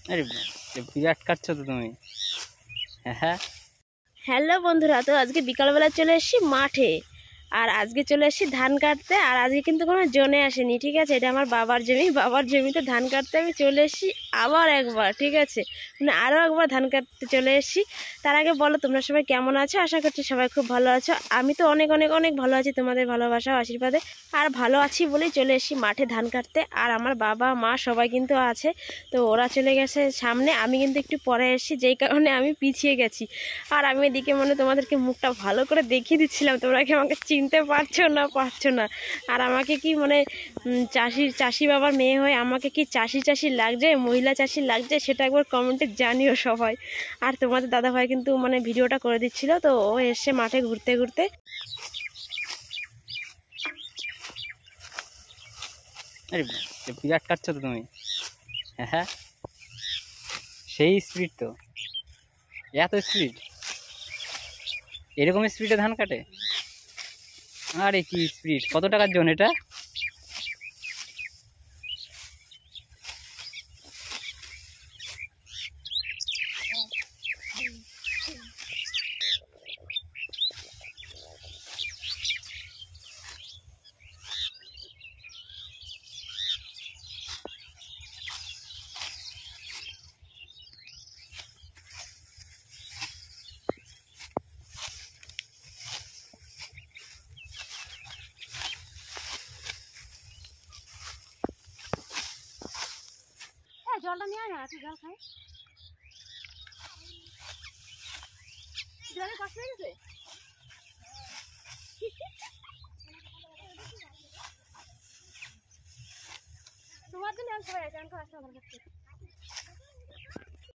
আরে বিরাট কাটছো তো তুমি। হ্যাঁ, হ্যালো বন্ধুরা, তো আজকে বিকালবেলা চলে এসেছি মাঠে। আর আজকে চলে এসেছি ধান কাটতে। আর আজকে কিন্তু কোনো জনে আসেনি, ঠিক আছে? এটা আমার বাবার জমি, বাবার জমিতে ধান কাটতে আমি চলে এসেছি আবার একবার, ঠিক আছে? মানে আরও একবার ধান কাটতে চলে এসেছি। তার আগে বলো তোমরা সবাই কেমন আছো? আশা করছি সবাই খুব ভালো আছো। আমি তো অনেক অনেক অনেক ভালো আছি তোমাদের ভালোবাসা ও আশীর্বাদে। আর ভালো আছি বলেই চলে এসেছি মাঠে ধান কাটতে। আর আমার বাবা মা সবাই কিন্তু আছে। তো ওরা চলে গেছে সামনে, আমি কিন্তু একটু পরে এসেছি, যেই কারণে আমি পিছিয়ে গেছি। আর আমি এদিকে মানে তোমাদেরকে মুখটা ভালো করে দেখিয়ে দিচ্ছিলাম, তোমরা কি আমাকে চিনতে পারছো না? আর আমাকে কি মানে চাষি বাবার মেয়ে হয়ে আমাকে কি চাষি লাগছে, মহিলা চাষি লাগছে, সেটা একবার কমেন্টে জানিও সবাই। আর তোমাদের দাদাভাই কিন্তু মানে ভিডিওটা করে দিচ্ছিল, তো ও এসে মাঠে ঘুরতে ঘুরতে। আরে বিরাট কাটছো তো তুমি। হ্যাঁ, সেই স্পিড তো, এত স্পিড, এরকম স্পিডে ধান কাটে? আরে কি স্পিড! কত টাকার জোন এটা? জলটা নিয়ে আয় না, তুই জল খাই। জলের কষ্ট হয়ে গেছে। তোমার জন্য আমি সবাই আছে, আমি তো আসতে